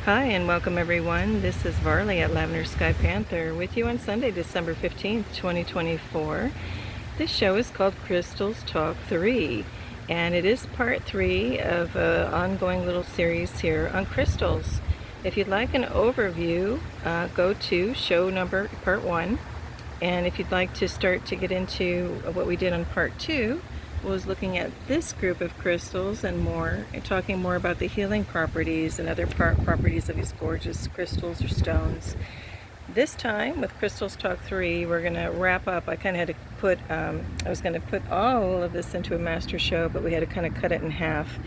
Hi and welcome everyone. This is Varleigh at Lavender Sky Panther with you on Sunday, December 15th, 2024. This show is called Crystals Talk 3 and it is part 3 of an ongoing little series here on crystals. If you'd like an overview, go to show number part 1, and if you'd like to start to get into what we did on part 2, was looking at this group of crystals and more, and talking more about the healing properties and other properties of these gorgeous crystals or stones. This time with Crystals Talk 3, we're going to wrap up. I kind of had to put, I was going to put all of this into a master show, but we had to kind of cut it in half.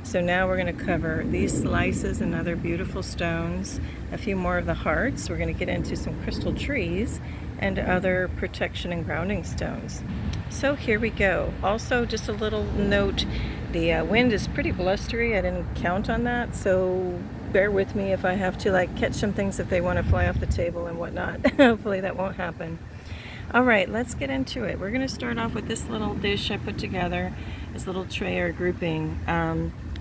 So now we're going to cover these slices and other beautiful stones, a few more of the hearts. We're going to get into some crystal trees and other protection and grounding stones. So here we go. Also, just a little note, the wind is pretty blustery. I didn't count on that, so bear with me if I have to catch some things if they want to fly off the table and whatnot. Hopefully that won't happen. All right, let's get into it. We're going to start off with this little dish I put together, this little tray or grouping.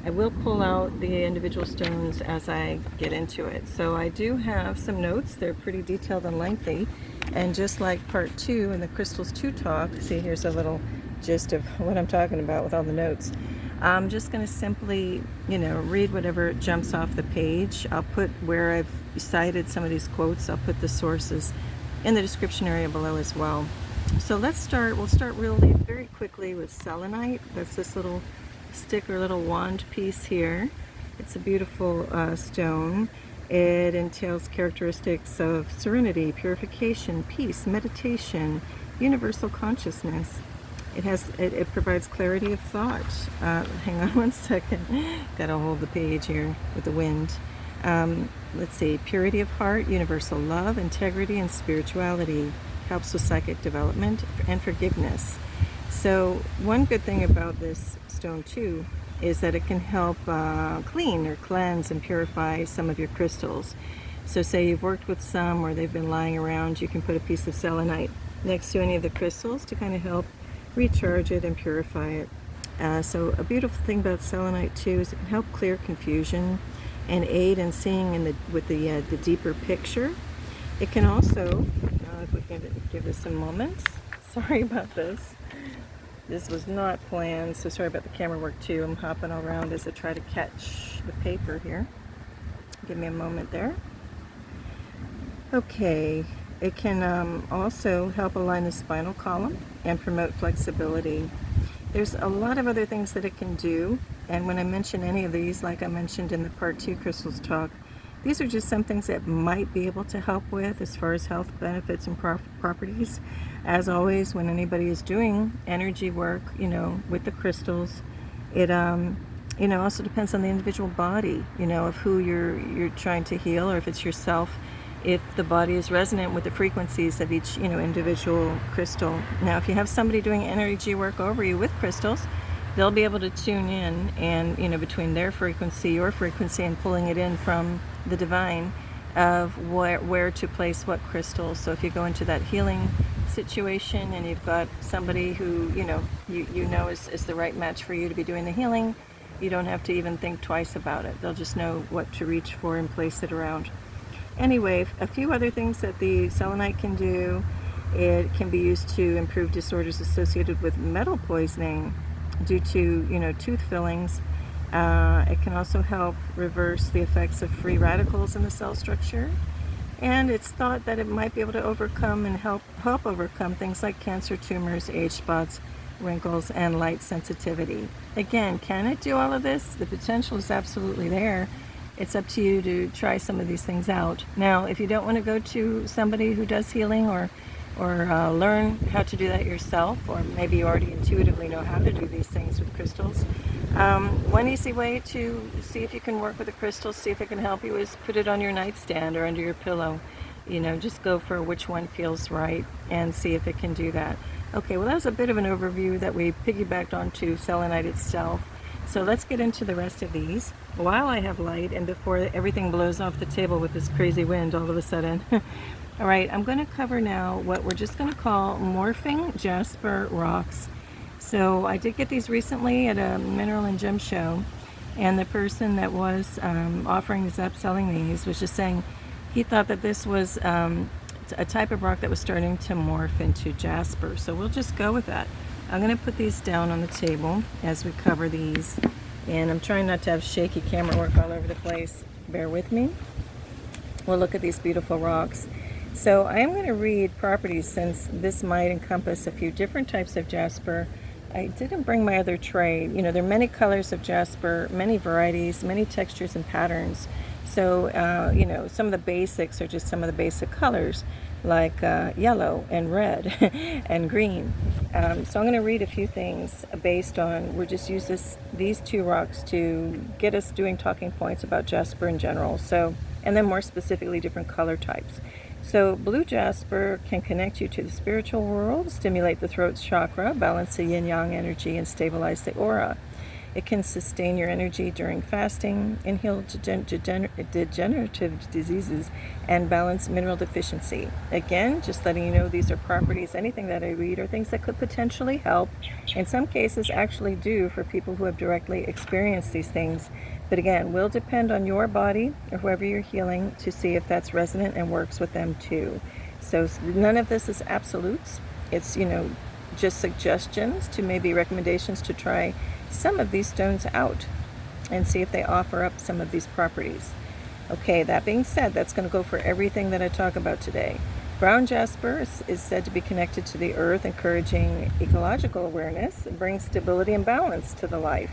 I will pull out the individual stones as I get into it. So I do have some notes. They're pretty detailed and lengthy. And just like part 2 in the Crystals 2 talk, see, here's a little gist of what I'm talking about with all the notes. I'm just going to simply, read whatever jumps off the page. I'll put where I've cited some of these quotes. I'll put the sources in the description area below as well. So let's start. We'll start really very quickly with selenite. That's this little stick or little wand piece here. It's a beautiful stone. It entails characteristics of serenity, purification, peace, meditation, universal consciousness. It provides clarity of thought. Hang on one second. Gotta hold the page here with the wind. Let's see, purity of heart, universal love, integrity, and spirituality. Helps with psychic development and forgiveness. So one good thing about this stone too is that it can help clean or cleanse and purify some of your crystals. So say you've worked with some or they've been lying around, you can put a piece of selenite next to any of the crystals to kind of help recharge it and purify it. So a beautiful thing about selenite too is it can help clear confusion and aid in seeing with the deeper picture. It can also, if we can give this some moments, sorry about this. This was not planned, so sorry about the camera work too. I'm hopping all around as I try to catch the paper here. Give me a moment there. Okay, it can also help align the spinal column and promote flexibility. There's a lot of other things that it can do, and when I mention any of these, like I mentioned in the part 2 crystals talk, these are just some things that might be able to help with as far as health benefits and properties. As always, when anybody is doing energy work, with the crystals, it also depends on the individual body, of who you're trying to heal, or if it's yourself, if the body is resonant with the frequencies of each, individual crystal. Now, if you have somebody doing energy work over you with crystals, they'll be able to tune in and, between their frequency, your frequency, and pulling it in from the divine of where to place what crystals. So if you go into that healing situation and you've got somebody who, is the right match for you to be doing the healing, you don't have to even think twice about it. They'll just know what to reach for and place it around. Anyway, a few other things that the selenite can do. It can be used to improve disorders associated with metal poisoning due to, tooth fillings. It can also help reverse the effects of free radicals in the cell structure. And it's thought that it might be able to overcome and help overcome things like cancer, tumors, age spots, wrinkles, and light sensitivity. Again, can it do all of this? The potential is absolutely there. It's up to you to try some of these things out. Now, if you don't want to go to somebody who does healing or learn how to do that yourself, or maybe you already intuitively know how to do these things with crystals, one easy way to see if you can work with the crystals, see if it can help you, is put it on your nightstand or under your pillow. Just go for which one feels right and see if it can do that. Okay, well, that was a bit of an overview that we piggybacked onto selenite itself. So let's get into the rest of these while I have light and before everything blows off the table with this crazy wind all of a sudden. All right, I'm going to cover now what we're just going to call morphing jasper rocks. So I did get these recently at a mineral and gem show, And the person that was offering these up, selling these, was just saying he thought that this was a type of rock that was starting to morph into jasper. So we'll just go with that. I'm going to put these down on the table as we cover these. And I'm trying not to have shaky camera work all over the place. Bear with me. We'll look at these beautiful rocks. So I am going to read properties, since this might encompass a few different types of jasper. I didn't bring my other tray. You know, there are many colors of jasper, many varieties, many textures and patterns. So, you know, some of the basics are just some of the basic colors, like yellow and red and green. So I'm going to read a few things based on, we'll just use these two rocks to get us doing talking points about jasper in general. So, and then more specifically different color types. So blue jasper can connect you to the spiritual world, stimulate the throat chakra, balance the yin-yang energy, and stabilize the aura. It can sustain your energy during fasting and heal degenerative diseases and balance mineral deficiency. Again, just letting you know, these are properties. Anything that I read are things that could potentially help. In some cases, actually do, for people who have directly experienced these things. But again, will depend on your body or whoever you're healing to see if that's resonant and works with them too. So none of this is absolutes. It's, you know, just suggestions to maybe recommendations to try some of these stones out and see if they offer up some of these properties. Okay, that being said, that's going to go for everything that I talk about today. Brown jasper is said to be connected to the earth, encouraging ecological awareness. It brings stability and balance to the life.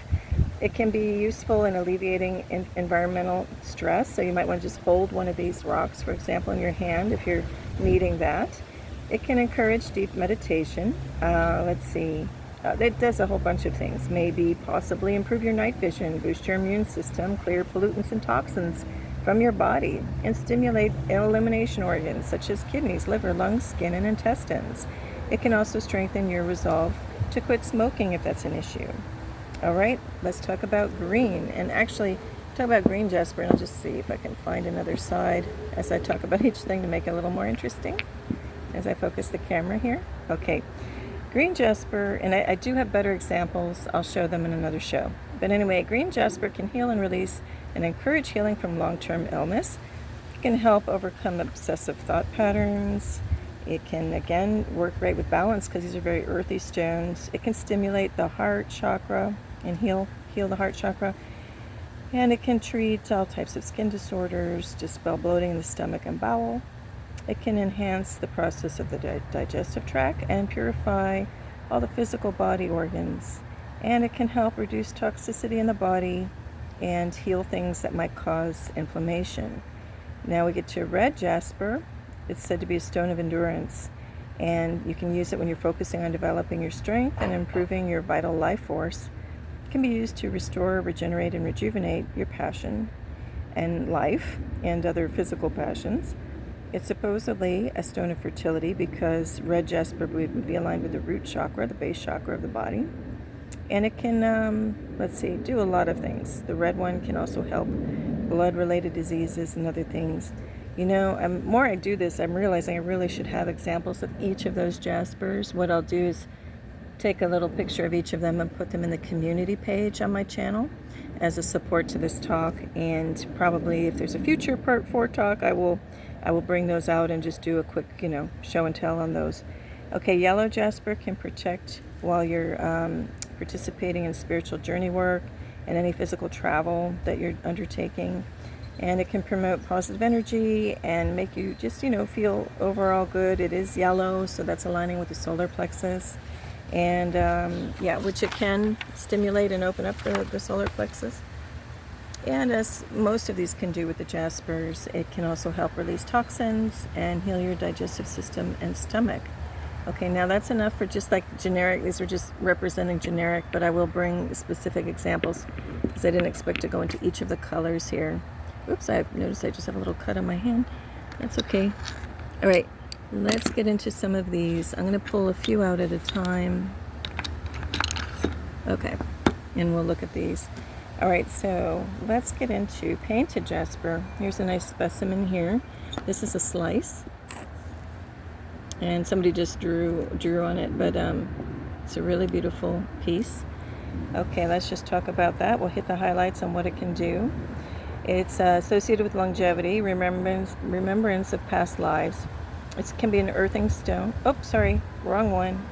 It can be useful in alleviating environmental stress, so you might want to just hold one of these rocks, for example, in your hand if you're needing that. It can encourage deep meditation. Let's see. It does a whole bunch of things. Maybe possibly improve your night vision, boost your immune system, clear pollutants and toxins from your body, and stimulate elimination organs such as kidneys, liver, lungs, skin, and intestines. It can also strengthen your resolve to quit smoking if that's an issue. All right, let's talk about green. And actually, talk about green jasper, and I'll just see if I can find another side as I talk about each thing to make it a little more interesting as I focus the camera here. Okay. Green jasper, and I do have better examples, I'll show them in another show. But anyway, green jasper can heal and release and encourage healing from long-term illness. It can help overcome obsessive thought patterns. It can, again, work great with balance because these are very earthy stones. It can stimulate the heart chakra and heal the heart chakra. And it can treat all types of skin disorders, dispel bloating in the stomach and bowel. It can enhance the process of the digestive tract and purify all the physical body organs. And it can help reduce toxicity in the body and heal things that might cause inflammation. Now we get to red jasper. It's said to be a stone of endurance, and you can use it when you're focusing on developing your strength and improving your vital life force. It can be used to restore, regenerate, and rejuvenate your passion and life and other physical passions. It's supposedly a stone of fertility because red jasper would be aligned with the root chakra, the base chakra of the body. And it can, do a lot of things. The red one can also help blood-related diseases and other things. You know, more I do this, I'm realizing I really should have examples of each of those jaspers. What I'll do is take a little picture of each of them and put them in the community page on my channel as a support to this talk. And probably if there's a future part 4 talk, I will bring those out and just do a quick, show and tell on those. Okay, yellow jasper can protect while you're participating in spiritual journey work and any physical travel that you're undertaking. And it can promote positive energy and make you just, feel overall good. It is yellow, so that's aligning with the solar plexus. And which it can stimulate and open up the solar plexus. And as most of these can do with the jaspers, it can also help release toxins and heal your digestive system and stomach. Okay, now that's enough for just like generic. These are just representing generic, but I will bring specific examples because I didn't expect to go into each of the colors here. Oops, I noticed I just have a little cut on my hand. That's okay. All right, let's get into some of these. I'm going to pull a few out at a time. Okay, and we'll look at these. All right, so let's get into painted jasper. Here's a nice specimen here. This is a slice, and somebody just drew on it, but it's a really beautiful piece. Okay, let's just talk about that. We'll hit the highlights on what it can do. It's associated with longevity, remembrance of past lives. It can be an earthing stone. Oh, sorry, wrong one.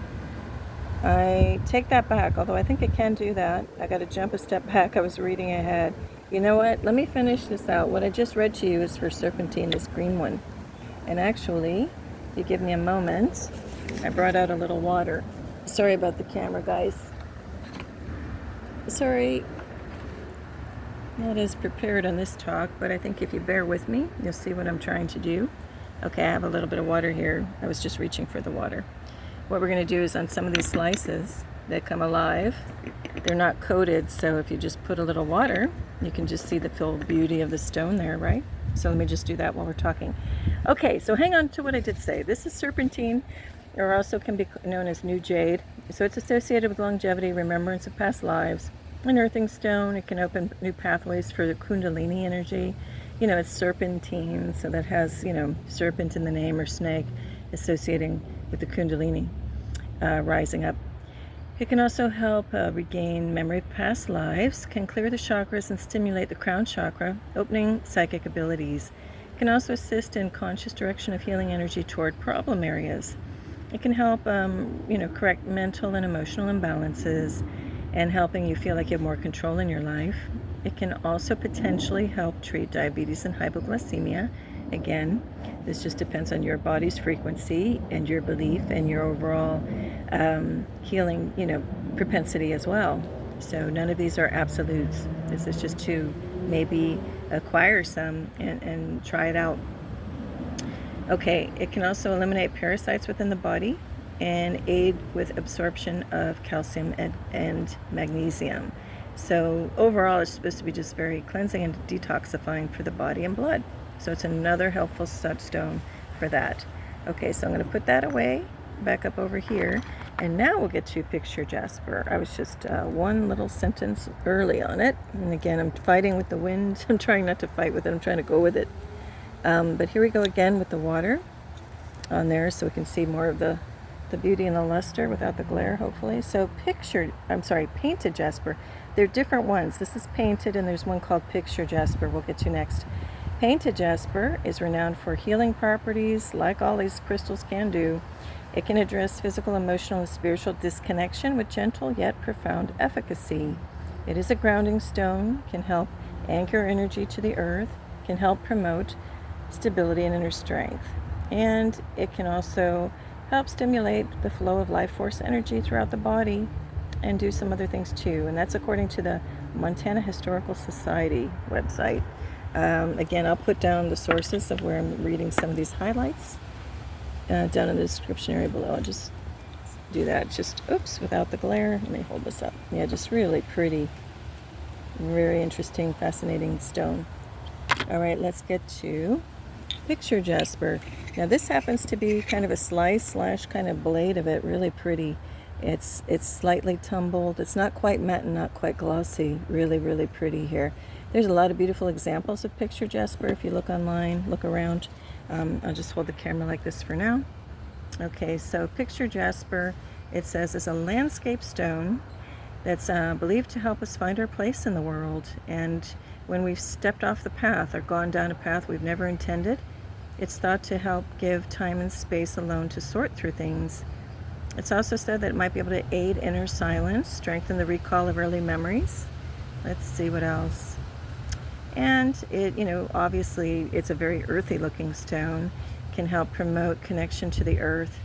I take that back, although I think it can do that. I got to jump a step back. I was reading ahead. You know what? Let me finish this out. What I just read to you is for serpentine, this green one. And actually, if you give me a moment, I brought out a little water. Sorry about the camera, guys. Sorry. Not as prepared on this talk, but I think if you bear with me, you'll see what I'm trying to do. Okay, I have a little bit of water here. I was just reaching for the water. What we're going to do is on some of these slices that come alive, they're not coated, so if you just put a little water, you can just see the full beauty of the stone there, right? So let me just do that while we're talking. Okay, so hang on to what I did say. This is serpentine, or also can be known as new jade. So it's associated with longevity, remembrance of past lives. An earthing stone, it can open new pathways for the kundalini energy. You know, it's serpentine, so that has, you know, serpent in the name or snake associating with the kundalini rising up. It can also help regain memory of past lives, can clear the chakras and stimulate the crown chakra, opening psychic abilities. It can also assist in conscious direction of healing energy toward problem areas. It can help, correct mental and emotional imbalances and helping you feel like you have more control in your life. It can also potentially help treat diabetes and hypoglycemia. Again, this just depends on your body's frequency and your belief and your overall healing, propensity as well. So none of these are absolutes. This is just to maybe acquire some and try it out. Okay, it can also eliminate parasites within the body and aid with absorption of calcium and magnesium. So overall, it's supposed to be just very cleansing and detoxifying for the body and blood. So it's another helpful substone for that. Okay, so I'm going to put that away, back up over here, and now we'll get to picture jasper. I was just one little sentence early on it, and again, I'm fighting with the wind. I'm trying not to fight with it. I'm trying to go with it. But here we go again with the water on there, so we can see more of the beauty and the luster without the glare, hopefully. So painted jasper. They're different ones. This is painted, and there's one called picture jasper we'll get to next. Painted jasper is renowned for healing properties, like all these crystals can do. It can address physical, emotional, and spiritual disconnection with gentle yet profound efficacy. It is a grounding stone, can help anchor energy to the earth, can help promote stability and inner strength. And it can also help stimulate the flow of life force energy throughout the body and do some other things too. And that's according to the Montanahistoricalsociety website. Again, I'll put down the sources of where I'm reading some of these highlights down in the description area below. I'll just do that. Just, without the glare. Let me hold this up. Yeah, just really pretty. Very interesting, fascinating stone. All right, let's get to picture jasper. Now this happens to be kind of a slice / kind of blade of it. Really pretty. It's slightly tumbled. It's not quite matte and not quite glossy. Really, really pretty here. There's a lot of beautiful examples of picture jasper. If you look online, look around. I'll just hold the camera like this for now. Okay, so picture jasper, it says, is a landscape stone that's believed to help us find our place in the world. And when we've stepped off the path or gone down a path we've never intended, it's thought to help give time and space alone to sort through things. It's also said that it might be able to aid inner silence, strengthen the recall of early memories. Let's see what else. And it, obviously it's a very earthy looking stone, can help promote connection to the earth.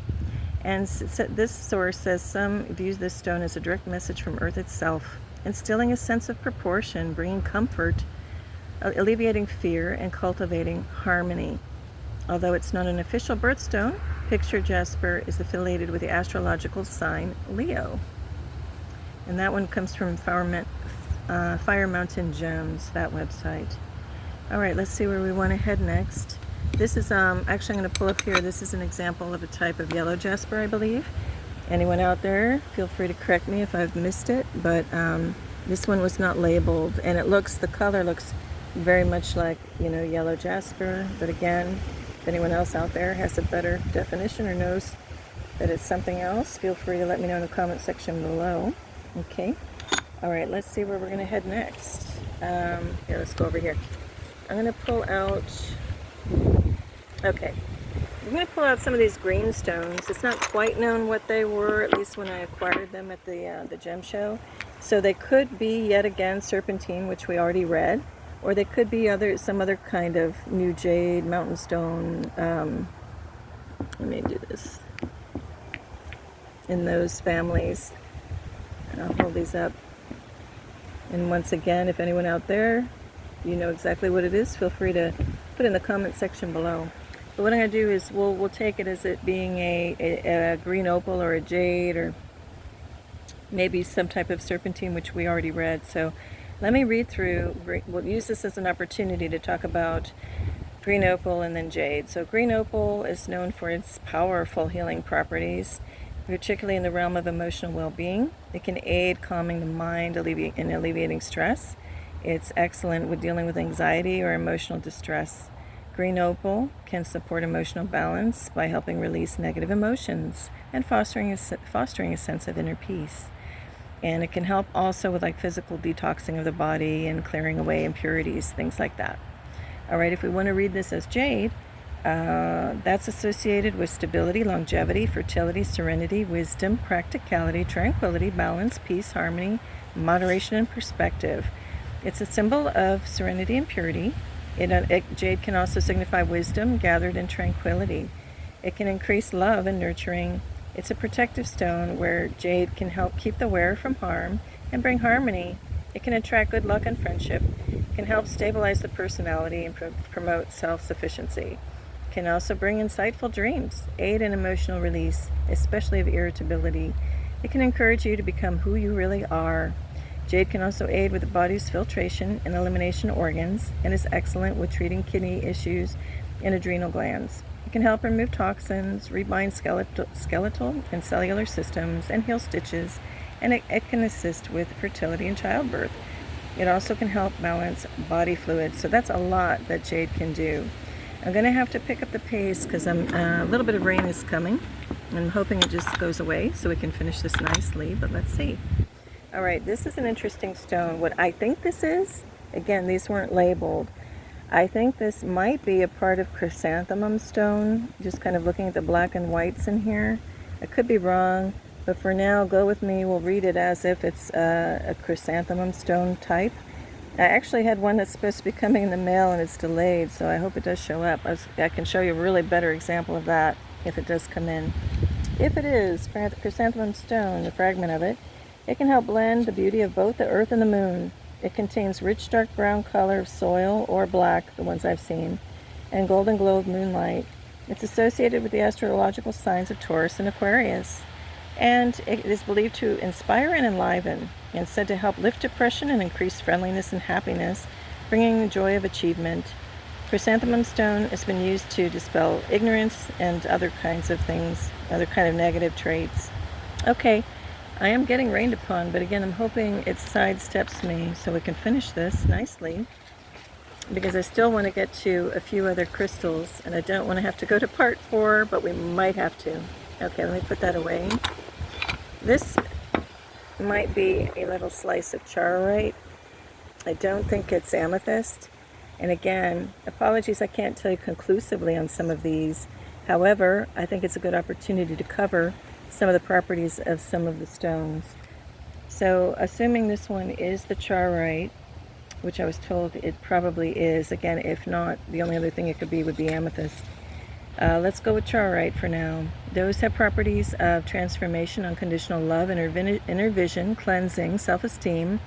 And this source says some view this stone as a direct message from Earth itself, instilling a sense of proportion, bringing comfort, alleviating fear, and cultivating harmony. Although it's not an official birthstone, picture jasper is affiliated with the astrological sign Leo. And that one comes from Firemountaingems, that website. All right, let's see where we want to head next. This is, actually I'm going to pull up here. This is an example of a type of yellow jasper, I believe. Anyone out there, feel free to correct me if I've missed it, but this one was not labeled, and the color looks very much like, yellow jasper. But again, if anyone else out there has a better definition or knows that it's something else, feel free to let me know in the comment section below. Okay. All right, let's see where we're going to head next. Here, let's go over here. I'm going to pull out, okay, I'm going to pull out some of these green stones. It's not quite known what they were, at least when I acquired them at the gem show. So they could be, yet again, serpentine, which we already read, or they could be some other kind of new jade, mountain stone. Let me do this. In those families. And I'll hold these up. And once again, if anyone out there, you know exactly what it is, feel free to put in the comment section below. But what I'm going to do is we'll take it as it being a green opal or a jade or maybe some type of serpentine, which we already read. So let me read through. We'll use this as an opportunity to talk about green opal and then jade. So green opal is known for its powerful healing properties, particularly in the realm of emotional well-being. It can aid calming the mind and alleviating stress. It's excellent with dealing with anxiety or emotional distress. Green opal can support emotional balance by helping release negative emotions and fostering a sense of inner peace. And it can help also with like physical detoxing of the body and clearing away impurities, things like that. All right, if we want to read this as jade, that's associated with stability, longevity, fertility, serenity, wisdom, practicality, tranquility, balance, peace, harmony, moderation, and perspective. It's a symbol of serenity and purity. Jade can also signify wisdom gathered in tranquility. It can increase love and nurturing. It's a protective stone where jade can help keep the wearer from harm and bring harmony. It can attract good luck and friendship. It can help stabilize the personality and promote self-sufficiency. Can also bring insightful dreams, aid in emotional release, especially of irritability. It can encourage you to become who you really are. Jade can also aid with the body's filtration and elimination organs and is excellent with treating kidney issues and adrenal glands. It can help remove toxins, rebind skeletal and cellular systems, and heal stitches, and it can assist with fertility and childbirth. It also can help balance body fluids, so that's a lot that jade can do. I'm going to have to pick up the pace because a little bit of rain is coming. I'm hoping it just goes away so we can finish this nicely, but let's see. All right, this is an interesting stone. What I think this is, again, these weren't labeled. I think this might be a part of chrysanthemum stone, just kind of looking at the black and whites in here. I could be wrong, but for now, go with me. We'll read it as if it's a chrysanthemum stone type. I actually had one that's supposed to be coming in the mail and it's delayed, so I hope it does show up. I can show you a really better example of that if it does come in. If it is chrysanthemum stone, a fragment of it, it can help blend the beauty of both the earth and the moon. It contains rich dark brown color of soil or black, the ones I've seen, and golden glow of moonlight. It's associated with the astrological signs of Taurus and Aquarius. And it is believed to inspire and enliven, and said to help lift depression and increase friendliness and happiness, bringing the joy of achievement. Chrysanthemum stone has been used to dispel ignorance and other kinds of things, other kind of negative traits. Okay, I am getting rained upon, but again, I'm hoping it sidesteps me so we can finish this nicely, because I still want to get to a few other crystals, and I don't want to have to go to part 4, but we might have to. Okay, let me put that away. This might be a little slice of charoite. I don't think it's amethyst. And again, apologies, I can't tell you conclusively on some of these. However, I think it's a good opportunity to cover some of the properties of some of the stones. So, assuming this one is the charoite, which I was told it probably is. Again, if not, the only other thing it could be would be amethyst. Let's go with charoite for now. Those have properties of transformation, unconditional love, inner vision, cleansing, self-esteem,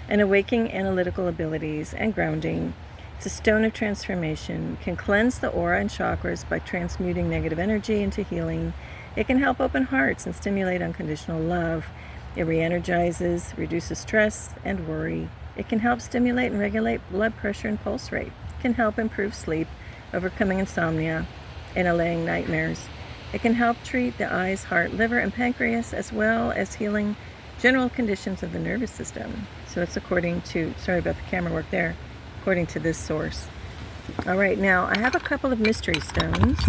and awakening analytical abilities and grounding. It's a stone of transformation. It can cleanse the aura and chakras by transmuting negative energy into healing. It can help open hearts and stimulate unconditional love. It re-energizes, reduces stress and worry. It can help stimulate and regulate blood pressure and pulse rate. It can help improve sleep, overcoming insomnia, and allaying nightmares. It can help treat the eyes, heart, liver, and pancreas, as well as healing general conditions of the nervous system. So it's according to, sorry about the camera work there, according to this source. All right, now I have a couple of mystery stones,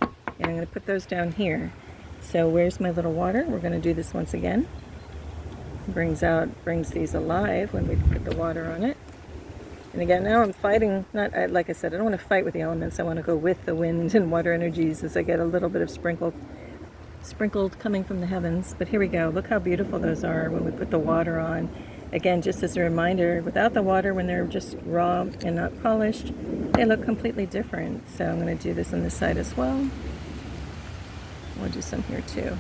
and I'm going to put those down here. So where's my little water? We're going to do this once again. brings these alive when we put the water on it. And again, now I'm fighting, like I said, I don't want to fight with the elements. I want to go with the wind and water energies as I get a little bit of sprinkled coming from the heavens. But here we go. Look how beautiful those are when we put the water on. Again, just as a reminder, without the water, when they're just raw and not polished, they look completely different. So I'm going to do this on this side as well. We'll do some here too.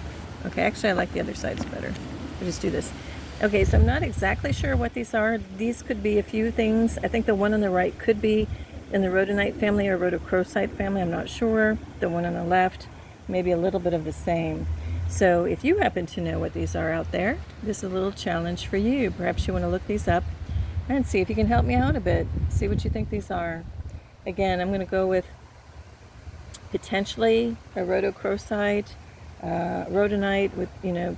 Okay, actually I like the other sides better. We'll just do this. Okay, so I'm not exactly sure what these are. These could be a few things. I think the one on the right could be in the rhodonite family or rhodochrosite family. I'm not sure. The one on the left, maybe a little bit of the same. So if you happen to know what these are out there, this is a little challenge for you. Perhaps you want to look these up and see if you can help me out a bit. See what you think these are. Again, I'm going to go with potentially a rhodochrosite, rhodonite with,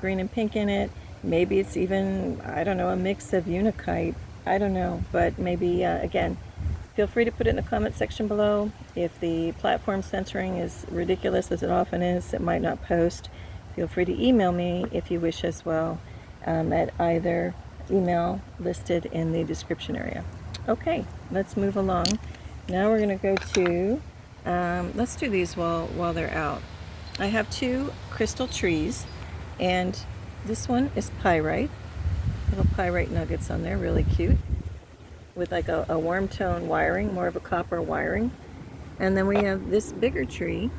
green and pink in it. Maybe it's even, I don't know, a mix of unakite. I don't know, but maybe, again, feel free to put it in the comment section below. If the platform censoring is ridiculous, as it often is, it might not post. Feel free to email me if you wish as well, at either email listed in the description area. Okay, let's move along. Now we're going to go to, let's do these while they're out. I have 2 crystal trees, and this one is pyrite. Little pyrite nuggets on there, really cute, with like a warm tone wiring, more of a copper wiring. And then we have this bigger tree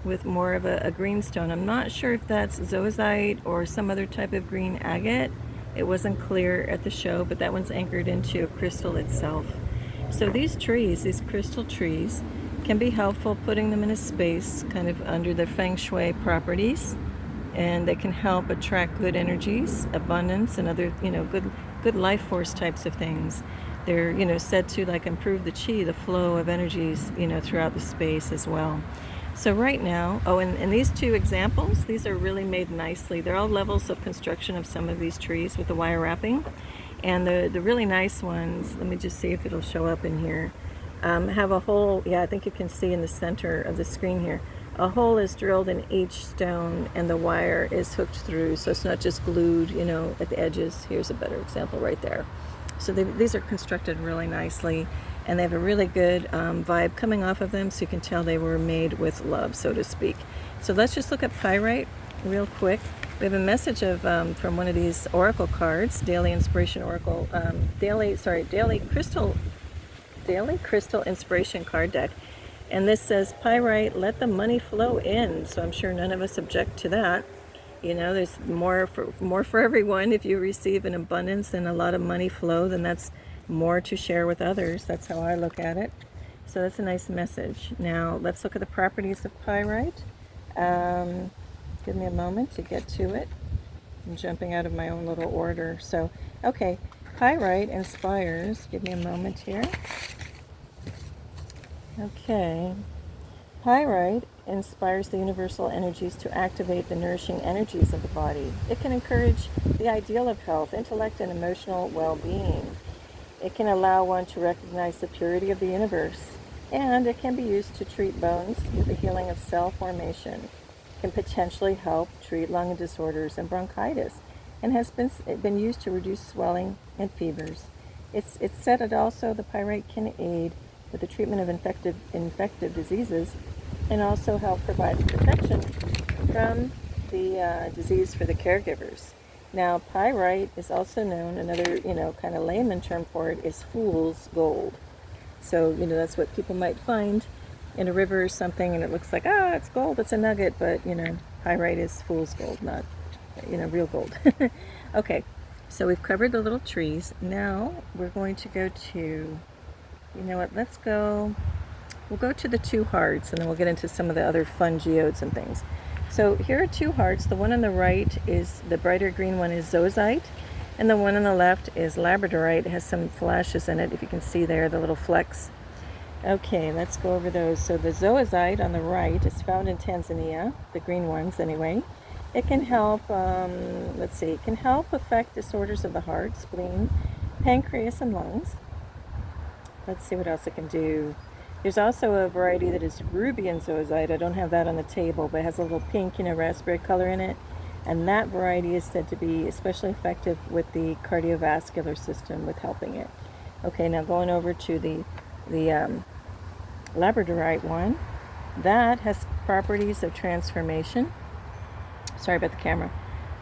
with more of a green stone. I'm not sure if that's zoisite or some other type of green agate. It wasn't clear at the show, but that one's anchored into a crystal itself. So these trees, these crystal trees, can be helpful putting them in a space kind of under the feng shui properties, and they can help attract good energies, abundance, and other, good life force types of things. They're, said to like improve the chi, the flow of energies, throughout the space as well. So right now, and these 2 examples, these are really made nicely. They're all levels of construction of some of these trees with the wire wrapping. And the really nice ones, let me just see if it'll show up in here, have a hole. Yeah, I think you can see in the center of the screen here. A hole is drilled in each stone and the wire is hooked through, so it's not just glued, at the edges. Here's a better example right there. So these are constructed really nicely, and they have a really good vibe coming off of them, so you can tell they were made with love, so to speak. So let's just look at pyrite real quick. We have a message from one of these oracle cards, Daily Inspiration Oracle, Daily Crystal Inspiration card deck. And this says, pyrite, let the money flow in. So I'm sure none of us object to that. There's more for everyone. If you receive an abundance and a lot of money flow, then that's more to share with others. That's how I look at it. So that's a nice message. Now let's look at the properties of pyrite. Give me a moment to get to it. I'm jumping out of my own little order. So, okay, pyrite inspires. Give me a moment here. Okay. Pyrite inspires the universal energies to activate the nourishing energies of the body. It can encourage the ideal of health, intellect, and emotional well-being. It can allow one to recognize the purity of the universe, and it can be used to treat bones with the healing of cell formation. It can potentially help treat lung disorders and bronchitis, and has been used to reduce swelling and fevers. It's said that also the pyrite can aid with the treatment of infective diseases, and also help provide protection from the disease for the caregivers. Now, pyrite is also known, another, kind of layman term for it is fool's gold. So, that's what people might find in a river or something, and it looks like, it's gold, it's a nugget, but, pyrite is fool's gold, not, real gold. Okay, so we've covered the little trees. Now, we're going to go to, we'll go to the 2 hearts, and then we'll get into some of the other fun geodes and things. So here are 2 hearts. The one on the right is, the brighter green one is zoisite, and the one on the left is labradorite. It has some flashes in it, if you can see there, the little flecks. Okay, let's go over those. So the zoisite on the right is found in Tanzania, the green ones anyway. It can help, it can help affect disorders of the heart, spleen, pancreas, and lungs. Let's see what else it can do. There's also a variety that is ruby and zoisite. I don't have that on the table, but it has a little pink, raspberry color in it. And that variety is said to be especially effective with the cardiovascular system with helping it. Okay, now going over to the labradorite one, that has properties of transformation. Sorry about the camera.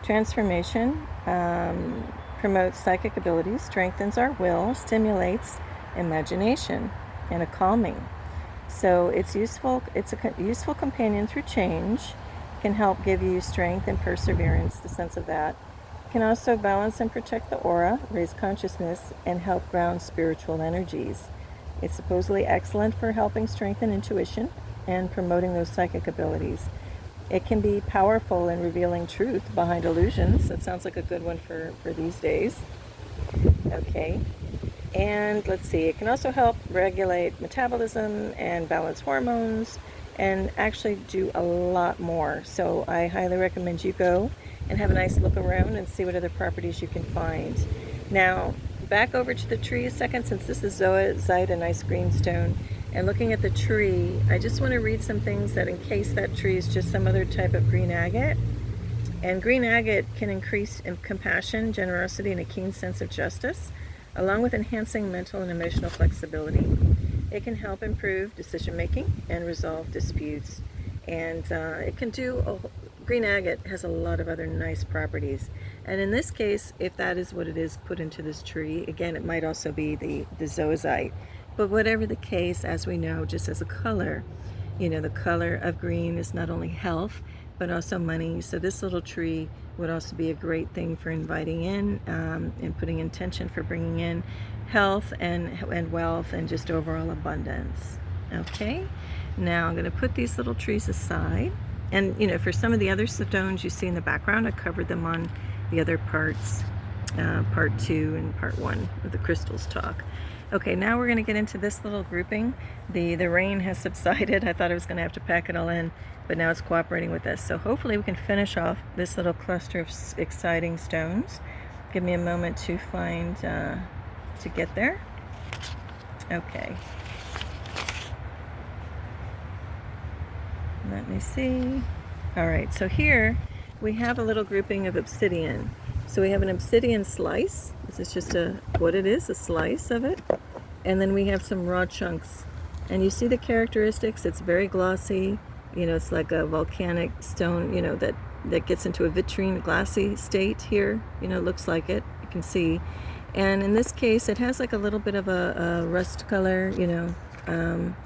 Transformation, promotes psychic abilities, strengthens our will, stimulates imagination, and a calming. So it's useful. It's a useful companion through change. Can help give you strength and perseverance, the sense of that. Can also balance and protect the aura, raise consciousness, and help ground spiritual energies. It's supposedly excellent for helping strengthen intuition and promoting those psychic abilities. It can be powerful in revealing truth behind illusions. That sounds like a good one for these days. Okay. And let's see, it can also help regulate metabolism and balance hormones and actually do a lot more. So I highly recommend you go and have a nice look around and see what other properties you can find. Now, back over to the tree a second, since this is zoisite, a nice green stone. And looking at the tree, I just want to read some things that in case that tree is just some other type of green agate. And green agate can increase in compassion, generosity, and a keen sense of justice, along with enhancing mental and emotional flexibility. It can help improve decision making and resolve disputes. And it can do, green agate has a lot of other nice properties. And in this case, if that is what it is put into this tree, again, it might also be the zoisite. But whatever the case, as we know, just as a color, the color of green is not only health, but also money. So this little tree would also be a great thing for inviting in and putting intention for bringing in health and wealth and just overall abundance. Okay, now I'm going to put these little trees aside. And, for some of the other stones you see in the background, I covered them on the other parts, part 2 and part 1 of the crystals talk. Okay, now we're going to get into this little grouping. The rain has subsided. I thought I was going to have to pack it all in, but now it's cooperating with us. So hopefully we can finish off this little cluster of exciting stones. Give me a moment to find, to get there. Okay. Let me see. All right, so here we have a little grouping of obsidian. So we have an obsidian slice. This is just what it is, a slice of it. And then we have some raw chunks. And you see the characteristics. It's very glossy. It's like a volcanic stone, that gets into a vitrine, glassy state here. It looks like it. You can see. And in this case, it has like a little bit of a rust color, kind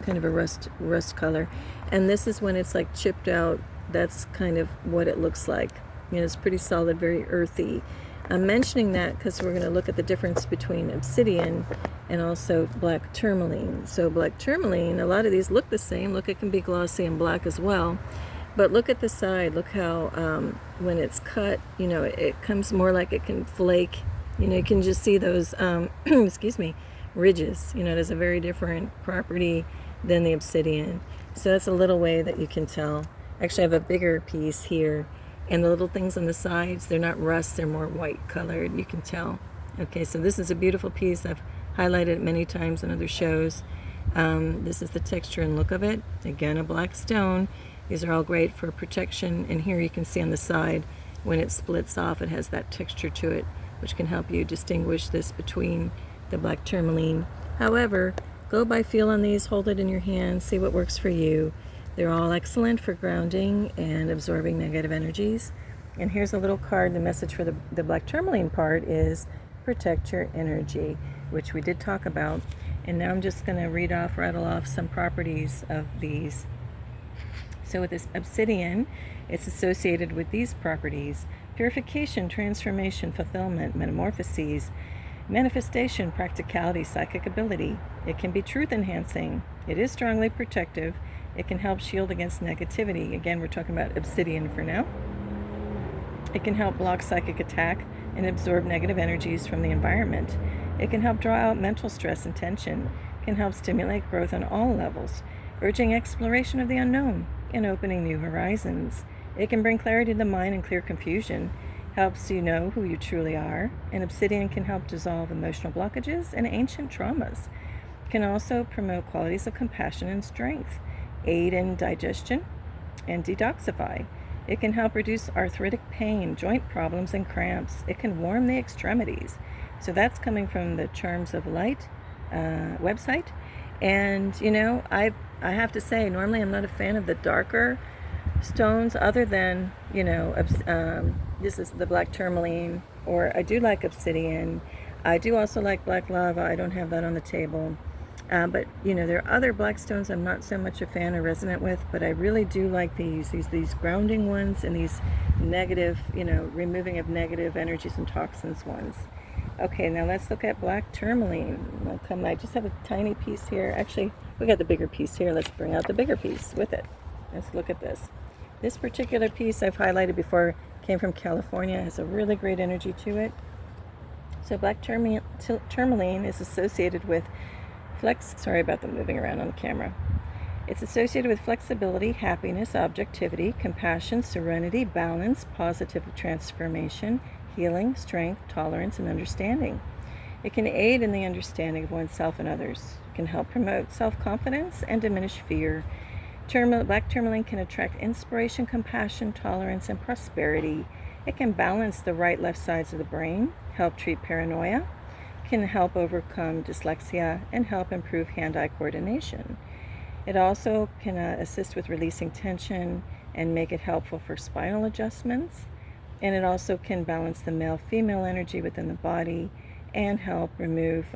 of a rust color. And this is when it's like chipped out. That's kind of what it looks like. It's pretty solid, very earthy. I'm mentioning that because we're going to look at the difference between obsidian and also black tourmaline. So black tourmaline, a lot of these look the same. Look, it can be glossy and black as well. But look at the side. Look how when it's cut, it comes more like it can flake. You can just see those, excuse me, ridges. It has a very different property than the obsidian. So that's a little way that you can tell. Actually, I have a bigger piece here. And the little things on the sides, they're not rust, they're more white colored, you can tell. Okay, so this is a beautiful piece. I've highlighted it many times in other shows. This is the texture and look of it. Again, a black stone. These are all great for protection. And here you can see on the side, when it splits off, it has that texture to it, which can help you distinguish this between the black tourmaline. However, go by feel on these, hold it in your hand, see what works for you. They're all excellent for grounding and absorbing negative energies. And here's a little card. The message for the black tourmaline part is protect your energy, which we did talk about. And now I'm just going to rattle off some properties of these. So with this obsidian, it's associated with these properties: purification, transformation, fulfillment, metamorphoses, manifestation, practicality, psychic ability. It can be truth enhancing. It is strongly protective. It can help shield against negativity. Again, we're talking about obsidian for now. It can help block psychic attack and absorb negative energies from the environment. It can help draw out mental stress and tension. It can help stimulate growth on all levels, urging exploration of the unknown and opening new horizons. It can bring clarity to the mind and clear confusion. Helps you know who you truly are. And obsidian can help dissolve emotional blockages and ancient traumas. It can also promote qualities of compassion and strength, aid in digestion, and detoxify. It can help reduce arthritic pain, joint problems, and cramps. It can warm the extremities. So that's coming from the Charmsoflight website. And you know, I have to say, normally I'm not a fan of the darker stones, other than, you know, this is the black tourmaline, or I do like obsidian. I do also like black lava. I don't have that on the table. But you know, there are other black stones I'm not so much a fan or resonant with, but I really do like these grounding ones, and these negative, you know, removing of negative energies and toxins ones. Okay, now let's look at black tourmaline. I just have a tiny piece here. Actually, we got the bigger piece here. Let's bring out the bigger piece with it. Let's look at this. This particular piece I've highlighted before, came from California. It has a really great energy to it. So black tourmaline is associated with sorry about the moving around on the camera. It's associated with flexibility, happiness, objectivity, compassion, serenity, balance, positive transformation, healing, strength, tolerance, and understanding. It can aid in the understanding of oneself and others. It can help promote self-confidence and diminish fear. Black tourmaline can attract inspiration, compassion, tolerance, and prosperity. It can balance the right-left sides of the brain, help treat paranoia, can help overcome dyslexia, and help improve hand-eye coordination. It also can assist with releasing tension and make it helpful for spinal adjustments. And it also can balance the male-female energy within the body and help remove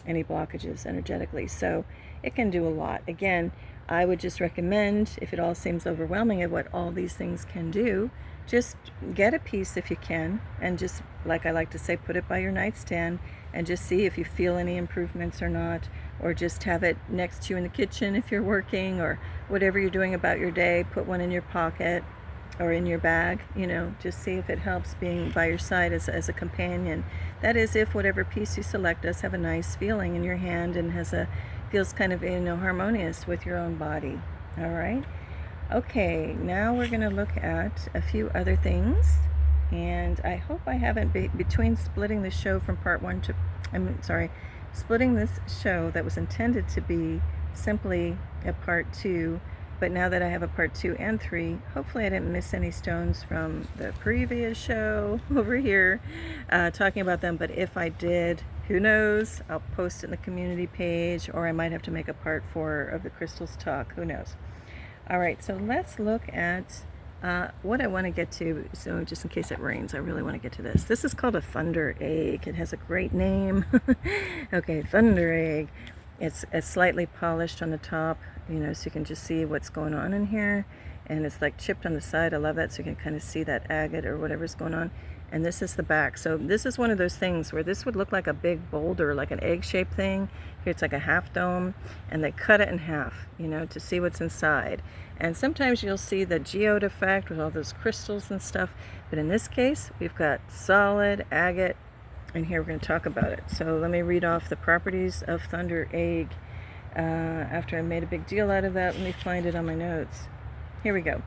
any blockages energetically. So it can do a lot. Again, I would just recommend, if it all seems overwhelming of what all these things can do, just get a piece if you can, and just, like I like to say, put it by your nightstand and just see if you feel any improvements or not, or just have it next to you in the kitchen if you're working, or whatever you're doing about your day. Put one in your pocket or in your bag, you know, just see if it helps being by your side as a companion. That is, if whatever piece you select does have a nice feeling in your hand and feels kind of, you know, harmonious with your own body. All right. Okay, now we're going to look at a few other things, and I hope I haven't, between splitting the show from part one to, splitting this show that was intended to be simply a part two, but now that I have a part 2 and 3, hopefully I didn't miss any stones from the previous show over here talking about them. But if I did, who knows? I'll post it in the community page, or I might have to make a part 4 of the crystals talk. Who knows? All right, so let's look at what I want to get to. So just in case it rains, I really want to get to this. This is called a thunder egg. It has a great name. Okay, thunder egg. It's slightly polished on the top, you know, so you can just see what's going on in here. And it's like chipped on the side. I love that, so you can kind of see that agate or whatever's going on. And this is the back. So this is one of those things where this would look like a big boulder, like an egg-shaped thing. Here it's like a half dome, and they cut it in half, you know, to see what's inside. And sometimes you'll see the geode effect with all those crystals and stuff. But in this case, we've got solid agate. And here we're going to talk about it. So let me read off the properties of thunder egg. After I made a big deal out of that, let me find it on my notes. Here we go.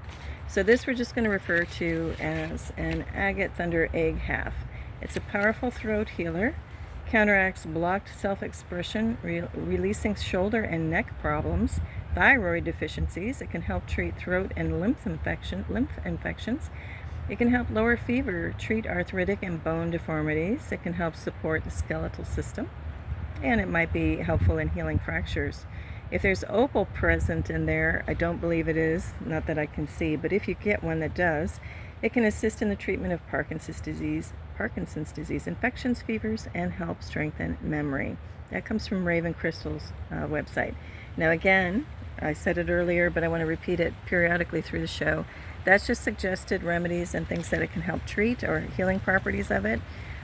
So this we're just going to refer to as an agate thunder egg half. It's a powerful throat healer, counteracts blocked self-expression, releasing shoulder and neck problems, thyroid deficiencies. It can help treat throat and lymph infections. It can help lower fever, treat arthritic and bone deformities. It can help support the skeletal system, and it might be helpful in healing fractures. If there's opal present in there, I don't believe it is, not that I can see, but if you get one that does, it can assist in the treatment of Parkinson's disease, infections, fevers, and help strengthen memory. That comes from Ravencrystals' website. Now again, I said it earlier, but I want to repeat it periodically through the show. That's just suggested remedies and things that it can help treat, or healing properties of it.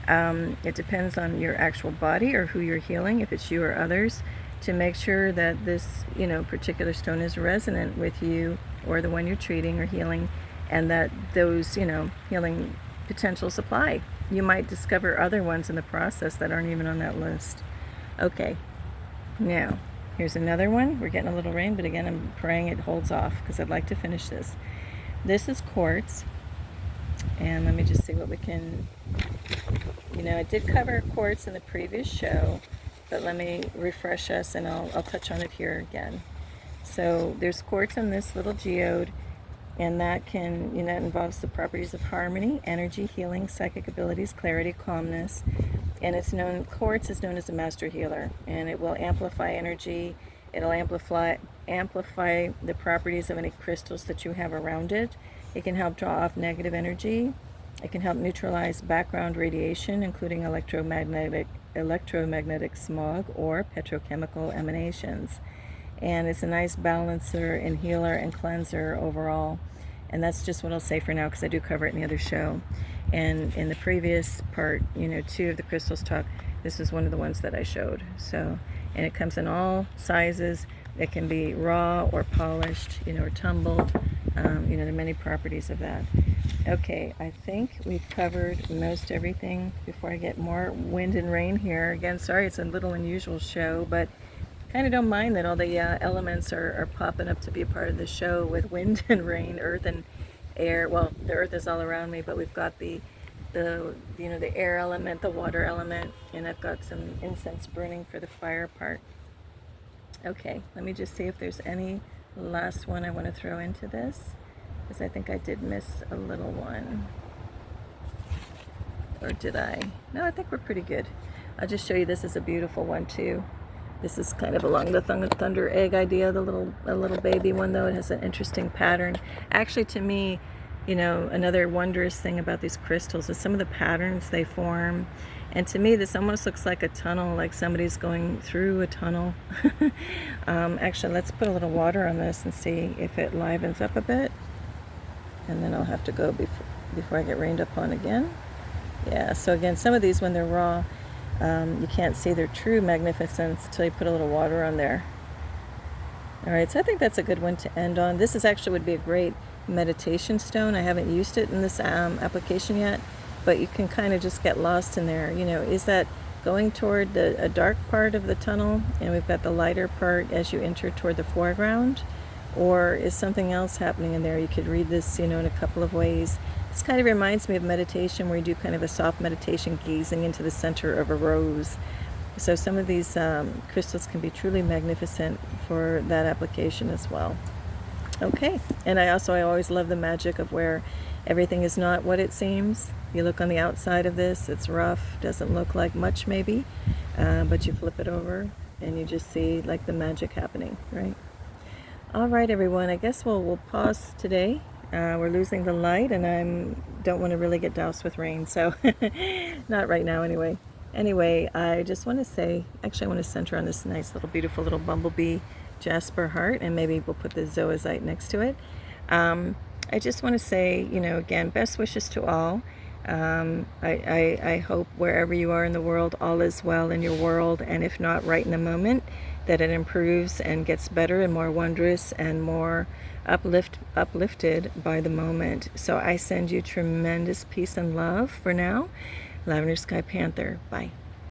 It depends on your actual body or who you're healing, if it's you or others, to make sure that this, you know, particular stone is resonant with you or the one you're treating or healing, and that those, you know, healing potentials apply. You might discover other ones in the process that aren't even on that list. Okay, now here's another one. We're getting a little rain, but again, I'm praying it holds off because I'd like to finish this. This is quartz, and let me just see what we can, you know, I did cover quartz in the previous show, but let me refresh us and I'll touch on it here again. So there's quartz in this little geode, and that can, involves the properties of harmony, energy, healing, psychic abilities, clarity, calmness. And quartz is known as a master healer, and it will amplify energy. It'll amplify the properties of any crystals that you have around it. It can help draw off negative energy. It can help neutralize background radiation, including electromagnetic smog or petrochemical emanations. And it's a nice balancer and healer and cleanser overall. And that's just what I'll say for now, because I do cover it in the other show. And in the previous part, 2 of the crystals talk, this is one of the ones that I showed. So, and it comes in all sizes. It can be raw or polished, or tumbled. There are many properties of that. Okay, I think we've covered most everything before I get more wind and rain here. Again, sorry it's a little unusual show, but kind of don't mind that all the elements are popping up to be a part of the show with wind and rain, earth and air. Well, the earth is all around me, but we've got the air element, the water element, and I've got some incense burning for the fire part. Okay, let me just see if there's any last one I want to throw into this, because I think I did miss a little one. Or did I? No, I think we're pretty good. I'll just show you, this is a beautiful one too. This is kind of along the thunder egg idea, a little baby one, though. It has an interesting pattern. Actually, to me, another wondrous thing about these crystals is some of the patterns they form. And to me, this almost looks like a tunnel, like somebody's going through a tunnel. Actually, let's put a little water on this and see if it livens up a bit. And then I'll have to go before I get rained upon again. Yeah, so again, some of these, when they're raw, you can't see their true magnificence until you put a little water on there. All right, so I think that's a good one to end on. This would be a great meditation stone. I haven't used it in this application yet, but you can kind of just get lost in there. Is that going toward a dark part of the tunnel, and we've got the lighter part as you enter toward the foreground? Or is something else happening in there? You could read this, in a couple of ways. This kind of reminds me of meditation, where you do kind of a soft meditation, gazing into the center of a rose. So some of these crystals can be truly magnificent for that application as well. Okay, and I always love the magic of where everything is not what it seems. You look on the outside of this, it's rough, doesn't look like much maybe, but you flip it over and you just see like the magic happening, right? All right, everyone, I guess we'll pause today. We're losing the light, and I don't want to really get doused with rain, so not right now anyway. Anyway, I just want to say, actually I want to center on this nice little beautiful little bumblebee jasper heart, and maybe we'll put the zoazite next to it. I just want to say, again, best wishes to all. I hope wherever you are in the world, all is well in your world, and if not right in the moment, that it improves and gets better and more wondrous and more uplifted by the moment. So I send you tremendous peace and love for now. Lavender Sky Panther. Bye.